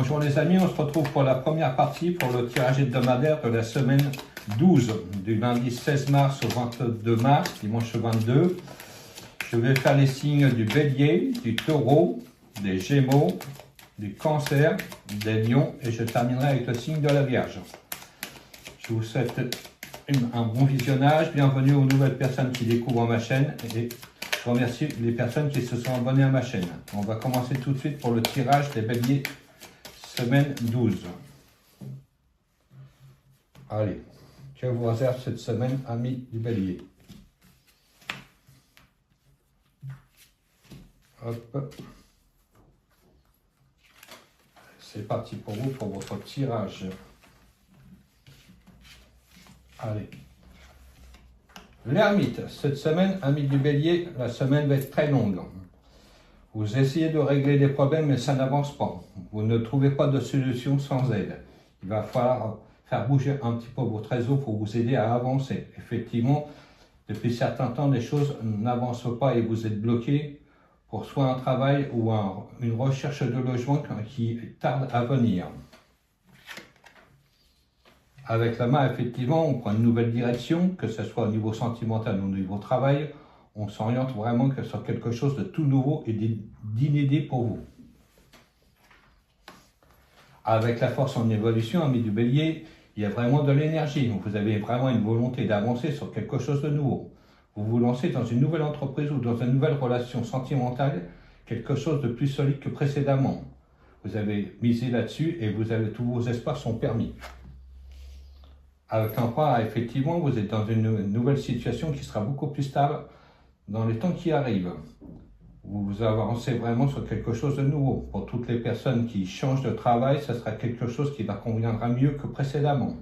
Bonjour les amis, on se retrouve pour la première partie pour le tirage hebdomadaire de la semaine 12, du lundi 16 mars au 22 mars, dimanche 22. Je vais faire les signes du bélier, du taureau, des gémeaux, du cancer, des lions et je terminerai avec le signe de la vierge. Je vous souhaite un bon visionnage, bienvenue aux nouvelles personnes qui découvrent ma chaîne et je remercie les personnes qui se sont abonnées à ma chaîne. On va commencer tout de suite pour le tirage des béliers semaine 12. Allez, que vous réserve cette semaine, amis du bélier. Hop. C'est parti pour vous, pour votre tirage. Allez. L'ermite, cette semaine, amis du bélier, la semaine va être très longue. Vous essayez de régler des problèmes, mais ça n'avance pas. Vous ne trouvez pas de solution sans aide. Il va falloir faire bouger un petit peu votre réseau pour vous aider à avancer. Effectivement, depuis certains temps, les choses n'avancent pas et vous êtes bloqué pour soit un travail ou une recherche de logement qui tarde à venir. Avec la main, effectivement, on prend une nouvelle direction, que ce soit au niveau sentimental ou au niveau travail. On s'oriente vraiment sur quelque chose de tout nouveau et d'inédit pour vous. Avec la force en évolution, amis du bélier, il y a vraiment de l'énergie. Vous avez vraiment une volonté d'avancer sur quelque chose de nouveau. Vous vous lancez dans une nouvelle entreprise ou dans une nouvelle relation sentimentale, quelque chose de plus solide que précédemment. Vous avez misé là-dessus et tous vos espoirs sont permis. Avec l'emploi, effectivement, vous êtes dans une nouvelle situation qui sera beaucoup plus stable dans les temps qui arrivent. Vous avancez vraiment sur quelque chose de nouveau. Pour toutes les personnes qui changent de travail, ce sera quelque chose qui leur conviendra mieux que précédemment.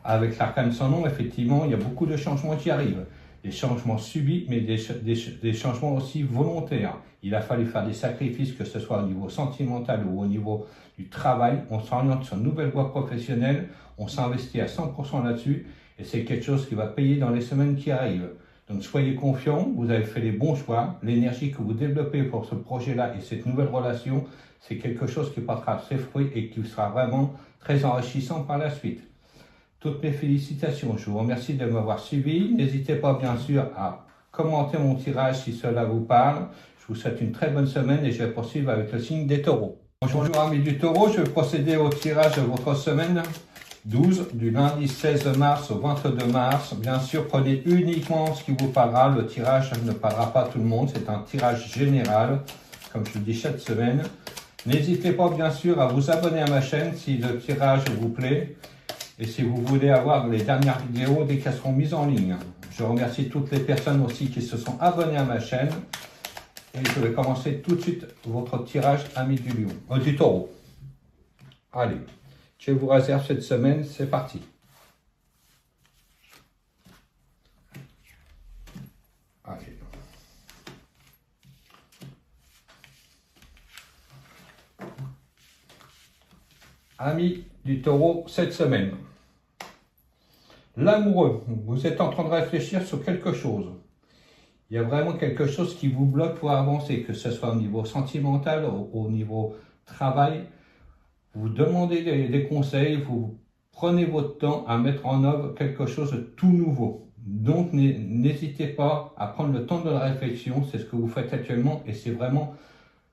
Avec l'arcane sans nom, effectivement, il y a beaucoup de changements qui arrivent. Des changements subis, mais des changements aussi volontaires. Il a fallu faire des sacrifices, que ce soit au niveau sentimental ou au niveau du travail. On s'oriente sur une nouvelle voie professionnelle, on s'investit à 100% là-dessus, et c'est quelque chose qui va payer dans les semaines qui arrivent. Donc soyez confiants, vous avez fait les bons choix. L'énergie que vous développez pour ce projet-là et cette nouvelle relation, c'est quelque chose qui portera ses fruits et qui sera vraiment très enrichissant par la suite. Toutes mes félicitations, je vous remercie de m'avoir suivi. N'hésitez pas bien sûr à commenter mon tirage si cela vous parle. Je vous souhaite une très bonne semaine et je vais poursuivre avec le signe des taureaux. Bonjour amis du taureau, je vais procéder au tirage de votre semaine 12 du lundi 16 mars au 22 mars. Bien sûr, prenez uniquement ce qui vous parlera. Le tirage ne parlera pas à tout le monde. C'est un tirage général, comme je le dis chaque semaine. N'hésitez pas bien sûr à vous abonner à ma chaîne si le tirage vous plaît. Et si vous voulez avoir les dernières vidéos dès qu'elles seront mises en ligne. Je remercie toutes les personnes aussi qui se sont abonnées à ma chaîne. Et je vais commencer tout de suite votre tirage amis du taureau. Allez. Je vous réserve cette semaine, c'est parti. Allez. Amis du taureau, cette semaine. L'amoureux, vous êtes en train de réfléchir sur quelque chose. Il y a vraiment quelque chose qui vous bloque pour avancer, que ce soit au niveau sentimental, au niveau travail. Vous demandez des conseils, vous prenez votre temps à mettre en œuvre quelque chose de tout nouveau. Donc, n'hésitez pas à prendre le temps de la réflexion, c'est ce que vous faites actuellement et c'est vraiment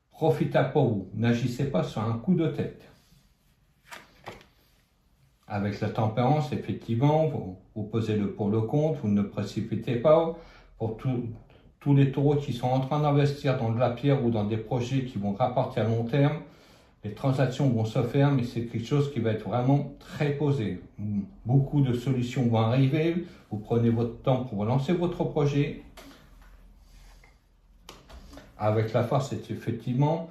profitable pour vous. N'agissez pas sur un coup de tête. Avec la tempérance, effectivement, vous posez le pour le contre, vous ne précipitez pas. Pour tous les taureaux qui sont en train d'investir dans de la pierre ou dans des projets qui vont rapporter à long terme, les transactions vont se faire, mais c'est quelque chose qui va être vraiment très posé. Beaucoup de solutions vont arriver. Vous prenez votre temps pour lancer votre projet. Avec la force, c'est effectivement,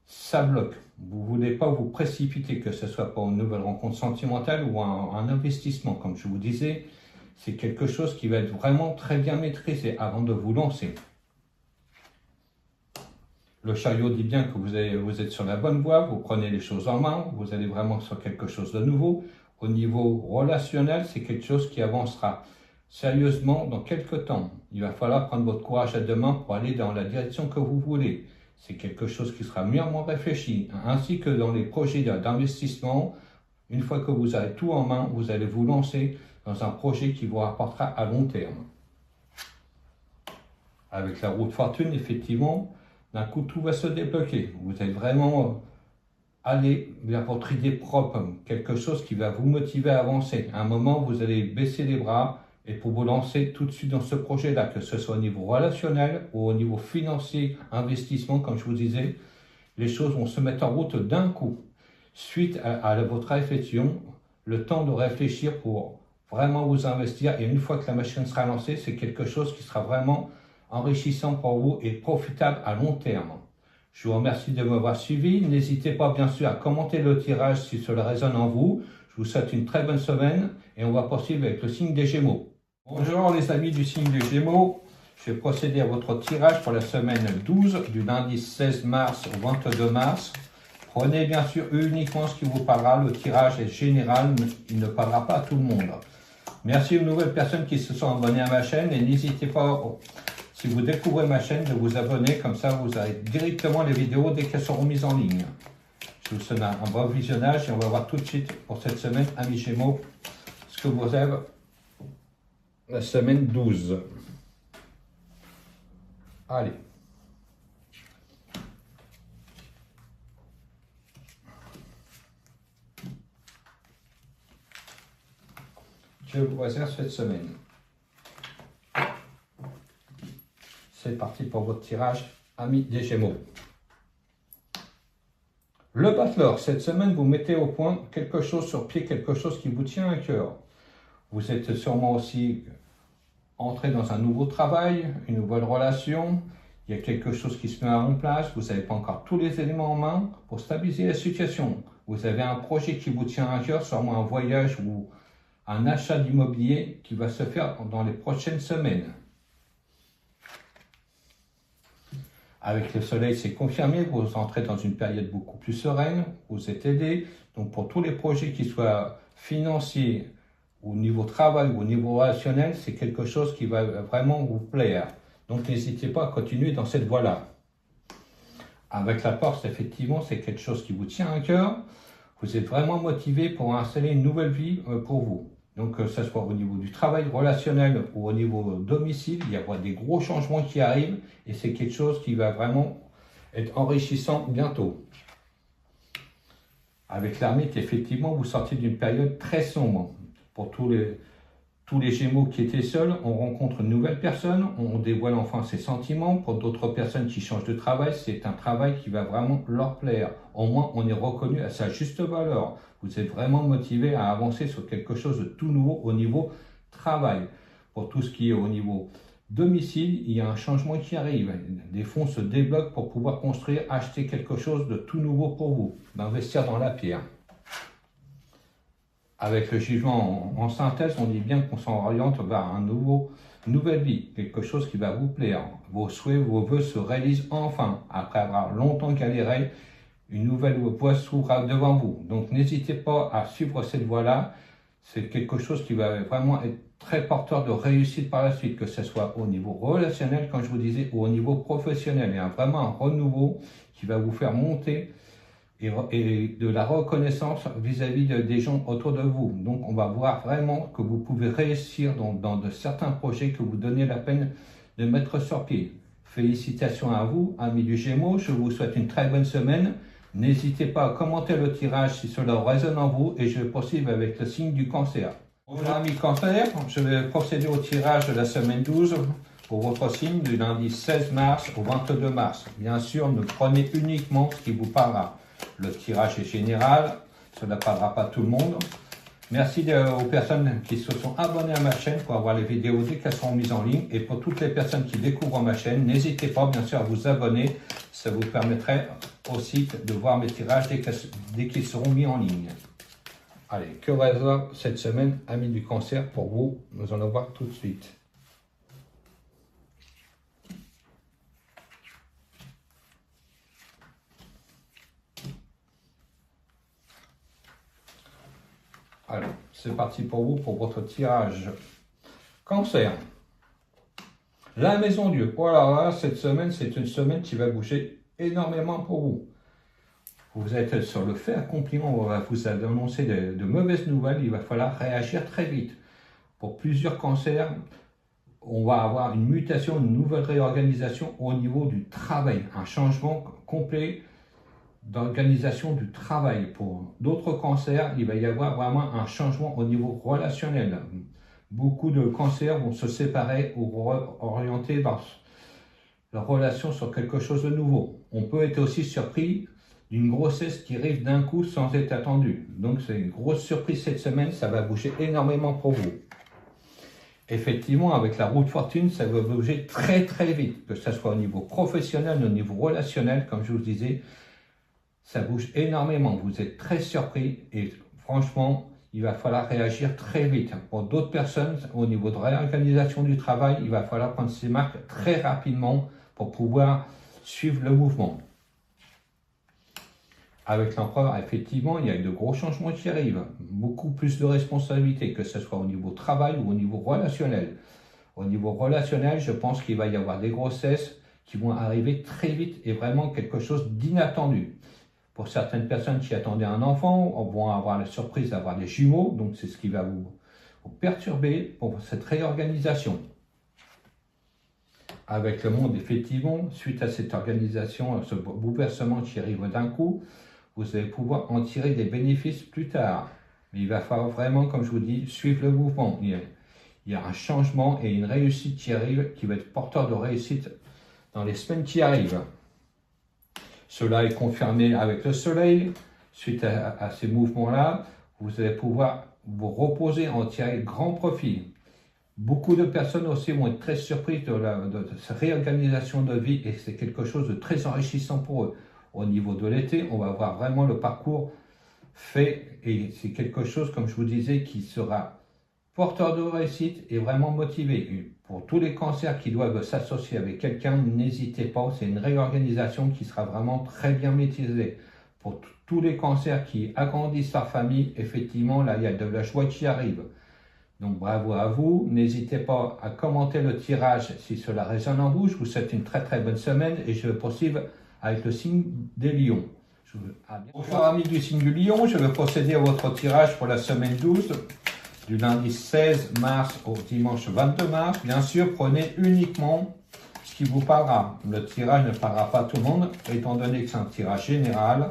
ça bloque. Vous ne voulez pas vous précipiter, que ce soit pour une nouvelle rencontre sentimentale ou un investissement. Comme je vous disais, c'est quelque chose qui va être vraiment très bien maîtrisé avant de vous lancer. Le chariot dit bien que vous êtes sur la bonne voie, vous prenez les choses en main, vous allez vraiment sur quelque chose de nouveau. Au niveau relationnel, c'est quelque chose qui avancera sérieusement dans quelques temps. Il va falloir prendre votre courage à deux mains pour aller dans la direction que vous voulez. c'est quelque chose qui sera mûrement réfléchi, ainsi que dans les projets d'investissement. Une fois que vous avez tout en main, vous allez vous lancer dans un projet qui vous rapportera à long terme. Avec la roue de fortune, effectivement, d'un coup, tout va se débloquer. Vous allez vraiment aller vers votre idée propre, quelque chose qui va vous motiver à avancer. À un moment, vous allez baisser les bras et pour vous lancer tout de suite dans ce projet-là, que ce soit au niveau relationnel ou au niveau financier, investissement, comme je vous disais, les choses vont se mettre en route d'un coup. Suite à votre réflexion, le temps de réfléchir pour vraiment vous investir, et une fois que la machine sera lancée, c'est quelque chose qui sera vraiment enrichissant pour vous et profitable à long terme. Je vous remercie de m'avoir suivi. N'hésitez pas bien sûr à commenter le tirage si cela résonne en vous. Je vous souhaite une très bonne semaine et on va poursuivre avec le signe des Gémeaux. Bonjour les amis du signe des Gémeaux. Je vais procéder à votre tirage pour la semaine 12 du lundi 16 mars au 22 mars. Prenez bien sûr uniquement ce qui vous parlera. Le tirage est général, il ne parlera pas à tout le monde. Merci aux nouvelles personnes qui se sont abonnées à ma chaîne et n'hésitez pas, si vous découvrez ma chaîne, de vous abonner, comme ça vous avez directement les vidéos dès qu'elles seront mises en ligne. Je vous souhaite un bon visionnage et on va voir tout de suite pour cette semaine, amis Gémeaux, ce que vous avez la semaine 12. Allez. Je vous réserve cette semaine. C'est parti pour votre tirage, amis des Gémeaux. Le battleur, cette semaine, vous mettez au point quelque chose sur pied, quelque chose qui vous tient à cœur. Vous êtes sûrement aussi entré dans un nouveau travail, une nouvelle relation. Il y a quelque chose qui se met en place. Vous n'avez pas encore tous les éléments en main pour stabiliser la situation. Vous avez un projet qui vous tient à cœur, sûrement un voyage ou un achat d'immobilier qui va se faire dans les prochaines semaines. Avec le soleil, c'est confirmé, vous entrez dans une période beaucoup plus sereine, vous êtes aidé. Donc pour tous les projets qui soient financiers, au niveau travail ou au niveau relationnel, c'est quelque chose qui va vraiment vous plaire. Donc n'hésitez pas à continuer dans cette voie-là. Avec la force, effectivement, c'est quelque chose qui vous tient à cœur. Vous êtes vraiment motivé pour installer une nouvelle vie pour vous. Donc, que ce soit au niveau du travail relationnel ou au niveau domicile, il y a des gros changements qui arrivent et c'est quelque chose qui va vraiment être enrichissant bientôt. Avec l'ermite, effectivement, vous sortez d'une période très sombre. Pour tous les Gémeaux qui étaient seuls, on rencontre une nouvelle personne, on dévoile enfin ses sentiments. Pour d'autres personnes qui changent de travail, c'est un travail qui va vraiment leur plaire. Au moins, on est reconnu à sa juste valeur. Vous êtes vraiment motivé à avancer sur quelque chose de tout nouveau au niveau travail. Pour tout ce qui est au niveau domicile, il y a un changement qui arrive. Des fonds se débloquent pour pouvoir construire, acheter quelque chose de tout nouveau pour vous, d'investir dans la pierre. Avec le jugement en synthèse, on dit bien qu'on s'oriente vers une nouvelle vie, quelque chose qui va vous plaire. Vos souhaits, vos vœux se réalisent enfin. Après avoir longtemps galéré, une nouvelle voie s'ouvre devant vous. Donc n'hésitez pas à suivre cette voie-là. C'est quelque chose qui va vraiment être très porteur de réussite par la suite, que ce soit au niveau relationnel, comme je vous disais, ou au niveau professionnel. Il y a vraiment un renouveau qui va vous faire monter et de la reconnaissance vis-à-vis des gens autour de vous. Donc on va voir vraiment que vous pouvez réussir dans de certains projets que vous donnez la peine de mettre sur pied. Félicitations à vous, amis du Gémeaux, je vous souhaite une très bonne semaine. N'hésitez pas à commenter le tirage si cela résonne en vous et je vais poursuivre avec le signe du Cancer. Bonjour amis Cancer, je vais procéder au tirage de la semaine 12 pour votre signe du lundi 16 mars au 22 mars. Bien sûr, ne prenez uniquement ce qui vous parlera. Le tirage est général, cela ne parlera pas à tout le monde. Merci aux personnes qui se sont abonnées à ma chaîne pour avoir les vidéos dès qu'elles seront mises en ligne. Et pour toutes les personnes qui découvrent ma chaîne, n'hésitez pas bien sûr à vous abonner. Ça vous permettrait aussi de voir mes tirages dès qu'ils seront mis en ligne. Allez, que réserve cette semaine, amis du Cancer, pour vous? Nous allons voir tout de suite. Alors, c'est parti pour vous, pour votre tirage. Cancer. La maison Dieu. Voilà, cette semaine, c'est une semaine qui va bouger énormément pour vous. Vous êtes sur le fait accompli, on va vous annoncer de mauvaises nouvelles, il va falloir réagir très vite. Pour plusieurs cancers, on va avoir une mutation, une nouvelle réorganisation au niveau du travail, un changement complet d'organisation du travail. Pour d'autres cancers, il va y avoir vraiment un changement au niveau relationnel. Beaucoup de cancers vont se séparer ou orienter vers leur relation sur quelque chose de nouveau. On peut être aussi surpris d'une grossesse qui arrive d'un coup sans être attendu. Donc c'est une grosse surprise cette semaine, ça va bouger énormément pour vous. Effectivement, avec la roue de fortune, ça va bouger très très vite, que ce soit au niveau professionnel, au niveau relationnel, comme je vous disais, ça bouge énormément. Vous êtes très surpris et franchement, il va falloir réagir très vite. Pour d'autres personnes, au niveau de réorganisation du travail, il va falloir prendre ses marques très rapidement pour pouvoir suivre le mouvement. Avec l'empereur, effectivement, il y a de gros changements qui arrivent, beaucoup plus de responsabilités, que ce soit au niveau travail ou au niveau relationnel. Au niveau relationnel, je pense qu'il va y avoir des grossesses qui vont arriver très vite et vraiment quelque chose d'inattendu. Pour certaines personnes qui attendaient un enfant, vont avoir la surprise d'avoir des jumeaux, donc c'est ce qui va vous perturber pour cette réorganisation. Avec le monde, effectivement, suite à cette organisation, ce bouleversement qui arrive d'un coup, vous allez pouvoir en tirer des bénéfices plus tard. Mais il va falloir vraiment, comme je vous dis, suivre le mouvement. Il y a un changement et une réussite qui arrive, qui va être porteur de réussite dans les semaines qui arrivent. Cela est confirmé avec le soleil. Suite à ces mouvements-là, vous allez pouvoir vous reposer, en tirer grand profit. Beaucoup de personnes aussi vont être très surprises de cette réorganisation de vie et c'est quelque chose de très enrichissant pour eux. Au niveau de l'été, on va voir vraiment le parcours fait et c'est quelque chose, comme je vous disais, qui sera porteur de réussite et vraiment motivé. Et pour tous les cancers qui doivent s'associer avec quelqu'un, n'hésitez pas, c'est une réorganisation qui sera vraiment très bien maîtrisée. Pour tous les cancers qui agrandissent leur famille, effectivement, là, il y a de la joie qui arrive. Donc bravo à vous, n'hésitez pas à commenter le tirage si cela résonne en vous. Je vous souhaite une très très bonne semaine et je vais poursuivre avec le signe des lions. Bonjour amis du signe du lion, je vais procéder à votre tirage pour la semaine 12, du lundi 16 mars au dimanche 22 mars. Bien sûr, prenez uniquement ce qui vous parlera. Le tirage ne parlera pas à tout le monde, étant donné que c'est un tirage général.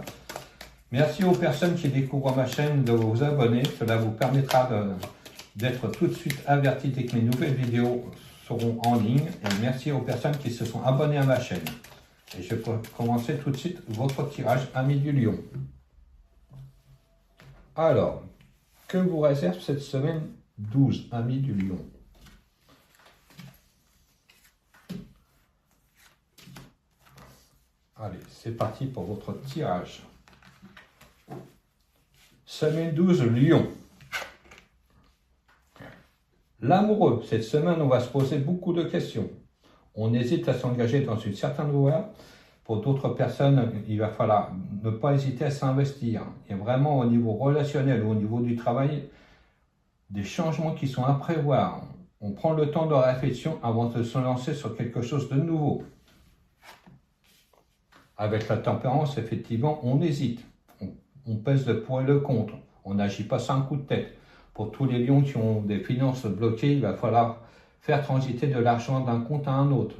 Merci aux personnes qui découvrent ma chaîne de vous abonner, cela vous permettra d'être tout de suite averti dès que mes nouvelles vidéos seront en ligne. Et merci aux personnes qui se sont abonnées à ma chaîne. Et je vais commencer tout de suite votre tirage, amis du lion. Alors, que vous réserve cette semaine 12, amis du lion? Allez, c'est parti pour votre tirage. Semaine 12, lion. L'amoureux, cette semaine, on va se poser beaucoup de questions. On hésite à s'engager dans une certaine voie. Pour d'autres personnes, il va falloir ne pas hésiter à s'investir. Il y a vraiment au niveau relationnel ou au niveau du travail des changements qui sont à prévoir. On prend le temps de réflexion avant de se lancer sur quelque chose de nouveau. Avec la tempérance, effectivement, on hésite. On pèse le pour et le contre. On n'agit pas sans coup de tête. Pour tous les lions qui ont des finances bloquées, il va falloir faire transiter de l'argent d'un compte à un autre.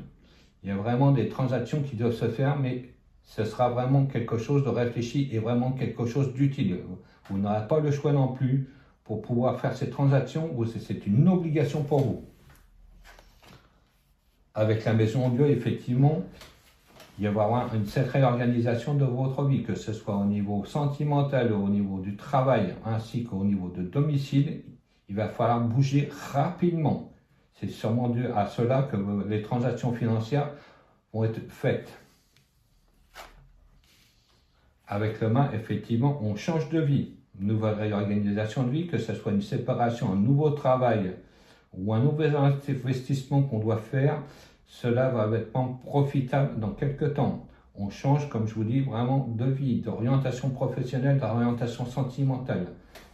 Il y a vraiment des transactions qui doivent se faire, mais ce sera vraiment quelque chose de réfléchi et vraiment quelque chose d'utile. Vous n'aurez pas le choix non plus pour pouvoir faire ces transactions, c'est une obligation pour vous. Avec la maison Dieu, effectivement, il va y avoir une sacrée organisation de votre vie, que ce soit au niveau sentimental, au niveau du travail, ainsi qu'au niveau de domicile. Il va falloir bouger rapidement. C'est sûrement dû à cela que les transactions financières vont être faites. Avec le main, effectivement, on change de vie. Une nouvelle réorganisation de vie, que ce soit une séparation, un nouveau travail ou un nouvel investissement qu'on doit faire, cela va être profitable dans quelques temps. On change, comme je vous dis, vraiment de vie, d'orientation professionnelle, d'orientation sentimentale.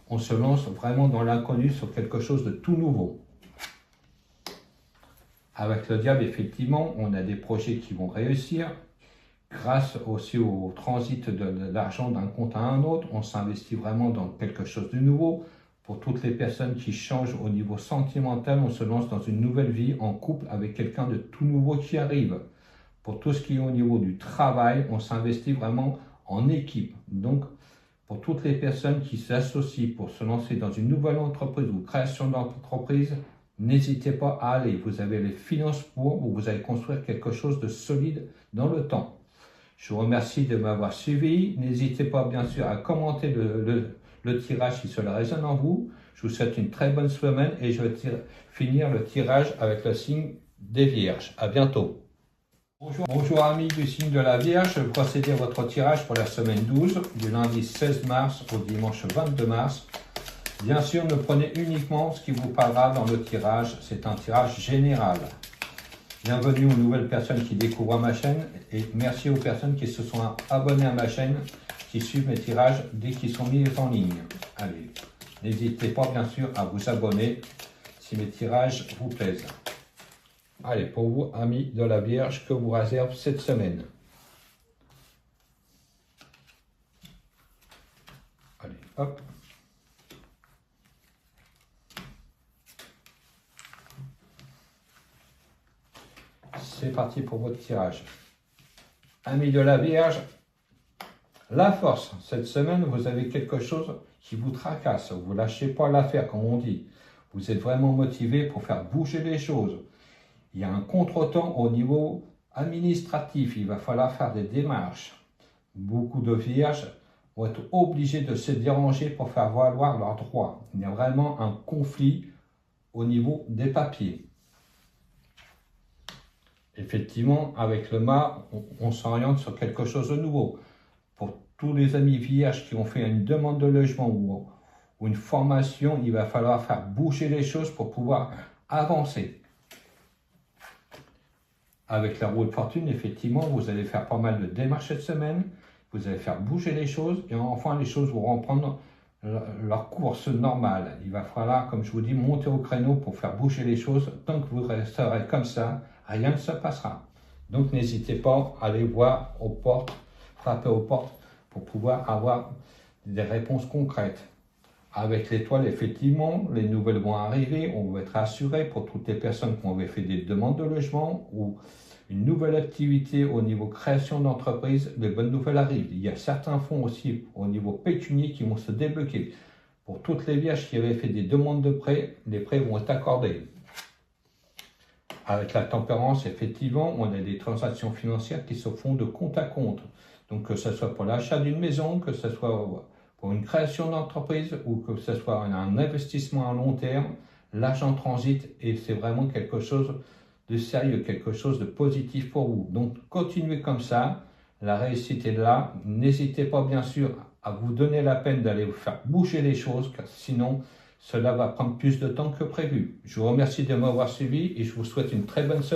On se lance vraiment dans l'inconnu sur quelque chose de tout nouveau. Avec le diable, effectivement, on a des projets qui vont réussir. Grâce aussi au transit de l'argent d'un compte à un autre, on s'investit vraiment dans quelque chose de nouveau. Pour toutes les personnes qui changent au niveau sentimental, on se lance dans une nouvelle vie en couple avec quelqu'un de tout nouveau qui arrive. Pour tout ce qui est au niveau du travail, on s'investit vraiment en équipe. Donc, pour toutes les personnes qui s'associent pour se lancer dans une nouvelle entreprise ou création d'entreprise, n'hésitez pas à aller. Vous avez les finances pour, vous allez construire quelque chose de solide dans le temps. Je vous remercie de m'avoir suivi. N'hésitez pas bien sûr à commenter le tirage si cela résonne en vous. Je vous souhaite une très bonne semaine et je vais finir le tirage avec le signe des Vierges. À bientôt. Bonjour amis du signe de la Vierge. Je vais procéder à votre tirage pour la semaine 12, du lundi 16 mars au dimanche 22 mars. Bien sûr, ne prenez uniquement ce qui vous parlera dans le tirage. C'est un tirage général. Bienvenue aux nouvelles personnes qui découvrent ma chaîne et merci aux personnes qui se sont abonnées à ma chaîne, qui suivent mes tirages dès qu'ils sont mis en ligne. Allez, n'hésitez pas bien sûr à vous abonner si mes tirages vous plaisent. Allez, pour vous, amis de la Vierge, que vous réserve cette semaine. Allez, hop. C'est parti pour votre tirage. Amis de la Vierge, la force. Cette semaine, vous avez quelque chose qui vous tracasse. Vous ne lâchez pas l'affaire, comme on dit. Vous êtes vraiment motivé pour faire bouger les choses. Il y a un contretemps au niveau administratif. Il va falloir faire des démarches. Beaucoup de Vierges vont être obligés de se déranger pour faire valoir leurs droits. Il y a vraiment un conflit au niveau des papiers. Effectivement, avec le mât, on s'oriente sur quelque chose de nouveau. Pour tous les amis vierges qui ont fait une demande de logement ou une formation, il va falloir faire bouger les choses pour pouvoir avancer. Avec la roue de fortune, effectivement, vous allez faire pas mal de démarches cette semaine. Vous allez faire bouger les choses et enfin les choses vont reprendre leur course normale. Il va falloir, comme je vous dis, monter au créneau pour faire bouger les choses. Tant que vous resterez comme ça, rien ne se passera. Donc n'hésitez pas à aller voir aux portes, frapper aux portes pour pouvoir avoir des réponses concrètes. Avec l'étoile, effectivement, les nouvelles vont arriver. On va être assuré pour toutes les personnes qui ont fait des demandes de logement ou une nouvelle activité au niveau création d'entreprise. Les bonnes nouvelles arrivent. Il y a certains fonds aussi au niveau pécunier qui vont se débloquer. Pour toutes les vierges qui avaient fait des demandes de prêts, les prêts vont être accordés. Avec la tempérance, effectivement, on a des transactions financières qui se font de compte à compte. Donc que ce soit pour l'achat d'une maison, que ce soit pour une création d'entreprise ou que ce soit un investissement à long terme, l'argent transite et c'est vraiment quelque chose de sérieux, quelque chose de positif pour vous. Donc continuez comme ça, la réussite est là. N'hésitez pas bien sûr à vous donner la peine d'aller vous faire bouger les choses, car sinon cela va prendre plus de temps que prévu. Je vous remercie de m'avoir suivi et je vous souhaite une très bonne semaine.